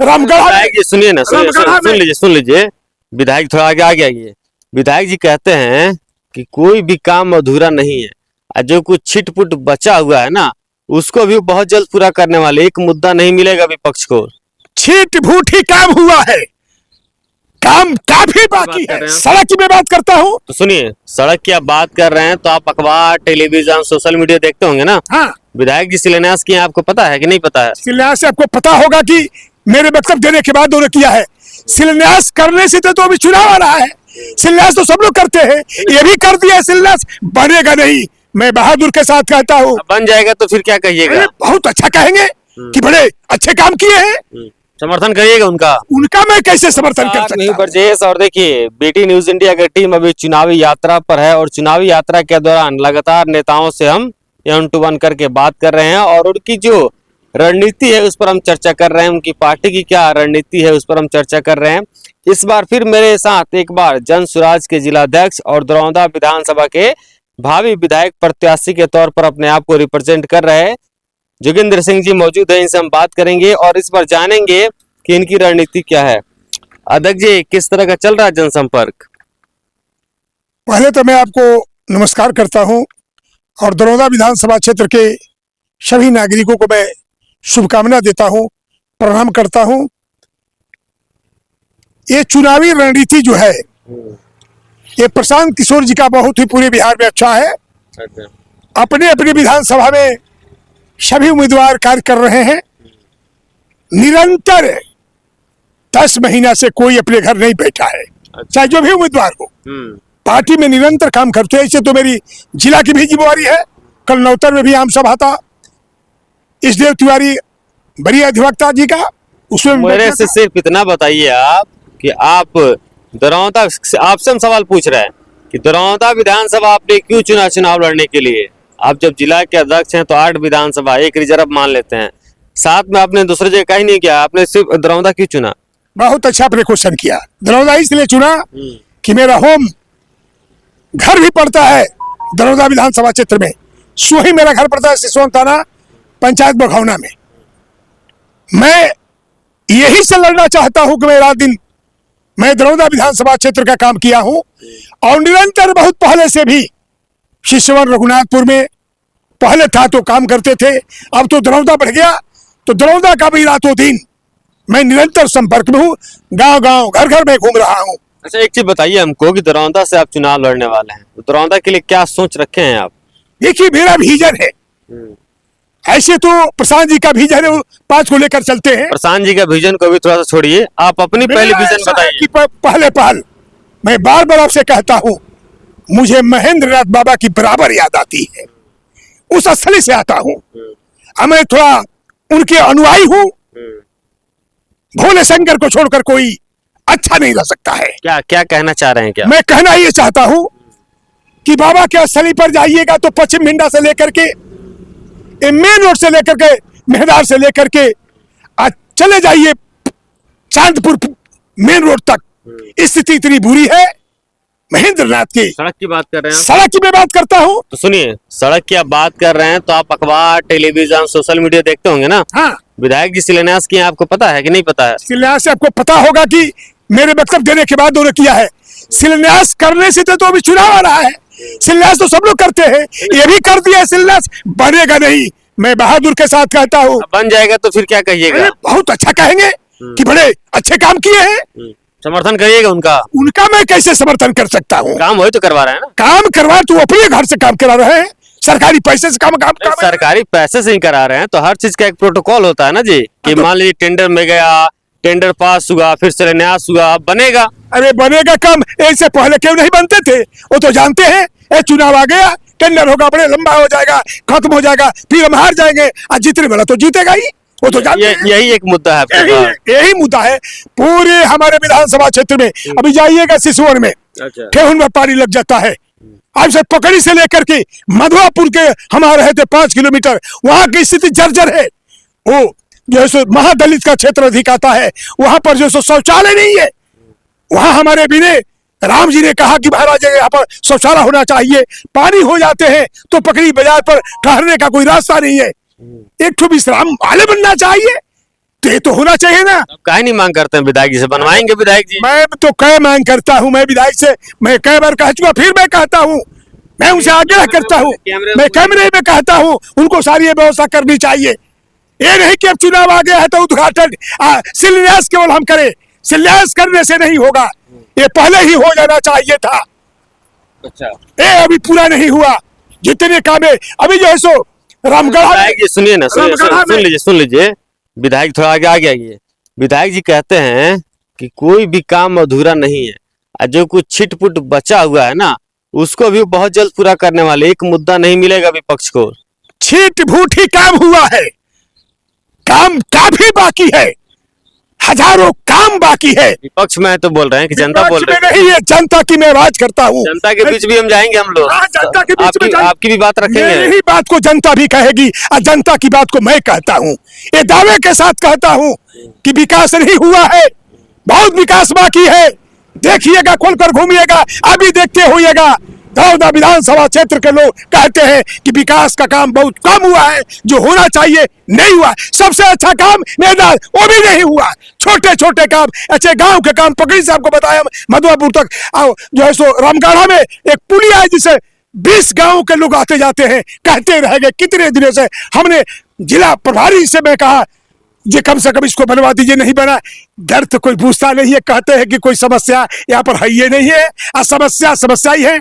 रामगढ़ विधायक जी सुनिए ना, सुन लीजिए। विधायक थोड़ा आगे आइए। विधायक जी कहते हैं कि कोई भी काम अधूरा नहीं है, और जो कुछ छिटपुट बचा हुआ है ना, उसको भी बहुत जल्द पूरा करने वाले। एक मुद्दा नहीं मिलेगा विपक्ष को। छिट भूट ही काम हुआ है, काम काफी बाकी है। सड़क की मैं बात करता हूँ तो सुनिए, सड़क की आप बात कर रहे हैं तो आप अखबार, टेलीविजन, सोशल मीडिया देखते होंगे ना। हाँ, विधायक जी शिलान्यास किए, आपको पता है कि नहीं पता है? शिलान्यास आपको पता होगा कि मेरे वक्तव्य देने के बाद उन्होंने किया है। शिलान्यास करने से तो अभी चुनाव आ रहा है। शिलान्यास तो सब लोग करते हैं, ये भी कर दिया। शिलान्यास बनेगा नहीं, मैं बहादुर के साथ कहता हूँ। बन जाएगा तो फिर क्या कहिएगा? बहुत अच्छा कहेंगे कि बड़े अच्छे काम किए हैं। समर्थन करिएगा उनका मैं कैसे समर्थन कर सकता हूं? ब्रजेश, और देखिए बीटी न्यूज इंडिया की टीम अभी चुनावी यात्रा पर है, और चुनावी यात्रा के दौरान लगातार नेताओं से हम 1-to-1 करके बात कर रहे हैं, और उनकी जो रणनीति है उस पर हम चर्चा कर रहे हैं। उनकी पार्टी की क्या रणनीति है उस पर हम चर्चा कर रहे हैं। इस बार फिर मेरे साथ एक बार जन सुराज के जिलाध्यक्ष और दरौंदा विधानसभा के भावी विधायक प्रत्याशी के तौर पर अपने आप को रिप्रेजेंट कर रहे हैं जोगिंदर सिंह जी मौजूद है। इनसे हम बात करेंगे और इस बार जानेंगे कि इनकी रणनीति क्या है। अध्यक्ष जी, किस तरह का चल रहा है जनसंपर्क? पहले तो मैं आपको नमस्कार करता हूं और दरौंदा विधानसभा क्षेत्र के सभी नागरिकों को मैं शुभकामना देता हूं, प्रणाम करता हूं। ये चुनावी रणनीति जो है ये प्रशांत किशोर जी का बहुत ही पूरे बिहार में अच्छा है। अपने अपने विधानसभा में सभी उम्मीदवार कार्य कर रहे हैं। निरंतर 10 महीना से कोई अपने घर नहीं बैठा है, चाहे जो भी उम्मीदवार हो। पार्टी में निरंतर काम करते हैं। इससे तो मेरी जिला की भी जिम्मेवारी है। कल नौतर में भी आम सभा था, इसदेव तिवारी बड़ी अधिवक्ता जी का, उसमें मेरे से सिर्फ इतना बताइए आप कि आप दरौंदा, आपसे हम सवाल पूछ रहे हैं कि दरौंदा विधानसभा आपने क्यों चुना चुनाव लड़ने के लिए? आप जब जिला के अध्यक्ष हैं तो 8 विधानसभा, 1 रिजर्व मान लेते हैं, साथ में आपने दूसरे जगह कहीं नहीं किया, आपने सिर्फ दरौंदा क्यों चुना? बहुत अच्छा आपने क्वेश्चन किया। दरौंदा इसलिए चुना कि मेरा होम घर भी पड़ता है दरौंदा विधानसभा क्षेत्र में। सोही मेरा घर पड़ता है सिसोन थाना पंचायत बघौना में। मैं यही से लड़ना चाहता हूं कि मैं रात दिन मैं दरौंदा विधानसभा क्षेत्र का काम किया हूं, और निरंतर बहुत पहले से भी शिशवन रघुनाथपुर में पहले था तो काम करते थे, अब तो दरौंदा बढ़ गया, तो दरौंदा का भी रातों दिन मैं निरंतर संपर्क में हूँ। गांव-गांव, घर-घर में घूम रहा हूँ। अच्छा, एक चीज बताइए हमको कि दरौंदा से आप चुनाव लड़ने वाले हैं, तो दरौंदा के लिए क्या सोच रखे हैं आप? देखिए, मेरा विजन है। ऐसे तो प्रशांत जी का विजन है, 5 को लेकर चलते हैं। प्रशांत जी का विजन को भी थोड़ा सा छोड़िए, आप अपनी पहले विजन बताइए। पहले मैं बार बार आपसे कहता हूँ, मुझे महेंद्र नाथ बाबा की बराबर याद आती है। उस स्थली से आता हूँ, मैं थोड़ा उनके अनुयायी हूँ। भोले शंकर को छोड़कर कोई अच्छा नहीं रह सकता है। क्या कहना चाह रहे हैं? क्या मैं कहना ये चाहता हूँ कि बाबा के स्थली पर जाइएगा तो पश्चिम भिंडा से लेकर के मेन रोड से लेकर के मेहदार से लेकर के चले जाइए चांदपुर मेन रोड तक, स्थिति इतनी बुरी है। महेंद्र नाथ की सड़क की बात कर रहे हैं? सड़क की मैं बात करता हूँ। तो सुनिए, सड़क की आप बात कर रहे हैं तो आप अखबार, टेलीविजन, सोशल मीडिया देखते होंगे ना। हाँ, विधायक जी शिलान्यास किए, आपको पता है कि नहीं पता है? शिलान्यास आपको पता होगा कि मेरे वक्तव्य देने के बाद उन्होंने किया है। शिलान्यास करने से तो अभी चुनाव आ रहा है। शिलान्यास तो सब लोग करते हैं, ये भी कर दिया। शिलान्यास बनेगा नहीं, मैं बहादुर के साथ कहता हूँ। बन जाएगा तो फिर क्या कहिएगा? बहुत अच्छा कहेंगे कि बड़े अच्छे काम किए हैं। समर्थन करिएगा उनका मैं कैसे समर्थन कर सकता हूँ? काम वही तो करवा रहे हैं ना। काम करवा तो अपने घर से काम करा रहे हैं, सरकारी पैसे से काम सरकारी पैसे से ही करा रहे हैं तो हर चीज का एक प्रोटोकॉल होता है ना जी, कि मान लीजिए टेंडर में गया, टेंडर पास हुआ, फिर शिलान्यास हुआ, बनेगा। अरे बनेगा काम, ऐसे पहले क्यों नहीं बनते थे? वो तो जानते हैं चुनाव आ गया, टेंडर होगा, बड़े लंबा हो जाएगा, खत्म हो जाएगा, फिर हम हार जाएंगे, और जीतने वाला तो जीतेगा ही। वो तो जानते हैं। यही एक मुद्दा है, यही मुद्दा है पूरे हमारे विधानसभा क्षेत्र में। अभी जाइएगा सिसवन में, ठेहुन में पानी लग जाता है। आज से पकड़ी से लेकर के मधुआपुर के हमारे रहते 5 किलोमीटर, वहां की स्थिति जर्जर है। वो जो है महादलित का क्षेत्र अधिक आता है, वहां पर जो शौचालय नहीं है। वहां हमारे विनय राम जी ने कहा कि महाराज यहाँ पर शौचालय होना चाहिए। पानी हो जाते हैं तो पकड़ी बाजार पर ठहरने का कोई रास्ता नहीं है। एक तो विश्राम वाले बनना चाहिए। तो ये तो होना चाहिए ना। अब काहे नहीं मांग करते हैं विधायक जी से, बनवाएंगे विधायक जी। मैं तो कई मांग करता हूं, मैं विधायक से मैं कई बार कह चुका, फिर मैं कहता हूं, मैं उनसे आग्रह करता हूं, मैं कैमरे में कहता हूं, उनको सारी ये व्यवस्था करनी चाहिए। ये नहीं कि अब चुनाव आ गया है तो उद्घाटन शिलान्यास केवल हम करें, शिलान्यास करने से नहीं होगा, ये पहले ही हो जाना चाहिए था। अच्छा ये अभी पूरा नहीं हुआ, जितने काम है अभी जो है सो रामगढ़ विधायक जी सुनिए ना, सुनिए, रामगढ़ में- सुन लीजिए। विधायक थोड़ा आगे आइए। विधायक जी कहते हैं कि कोई भी काम अधूरा नहीं है, और जो कुछ छिटपुट बचा हुआ है ना, उसको भी बहुत जल्द पूरा करने वाले। एक मुद्दा नहीं मिलेगा विपक्ष को। छीट भूट ही काम हुआ है, काम काफी बाकी है, हजारों काम बाकी है। विपक्ष में तो बोल रहे हैं कि जनता बोल विपक्ष रही में है। नहीं है, जनता की मैं आवाज करता हूँ। जनता के बीच भी हम जाएंगे हम लोग। हाँ, जनता के बीच में आपकी भी बात रखेंगे। मेरी बात को जनता भी कहेगी और जनता की बात को मैं कहता हूँ, ये दावे के साथ कहता हूँ कि विकास नहीं हुआ है, बहुत विकास बाकी है। देखिएगा, खोलकर घूमिएगा, अभी देखते होइएगा। दरौदा विधानसभा क्षेत्र के लोग कहते हैं कि विकास का काम बहुत कम हुआ है, जो होना चाहिए नहीं हुआ। सबसे अच्छा काम मेरा वो भी नहीं हुआ, छोटे छोटे काम, अच्छे गांव के काम। पकड़ी साहब को बताया मधुआपुर तक आओ, जो है सो रामगढ़ा में एक पुलिया है जिसे 20 गांव के लोग आते जाते हैं, कहते रह गए कितने दिनों से। हमने जिला प्रभारी से मैं कहा ये कम से कम इसको बनवा दीजिए, नहीं बना। दर्द तो कोई पूछता नहीं है, कहते हैं कि कोई समस्या यहाँ पर है ये नहीं है, समस्या समस्या ही है।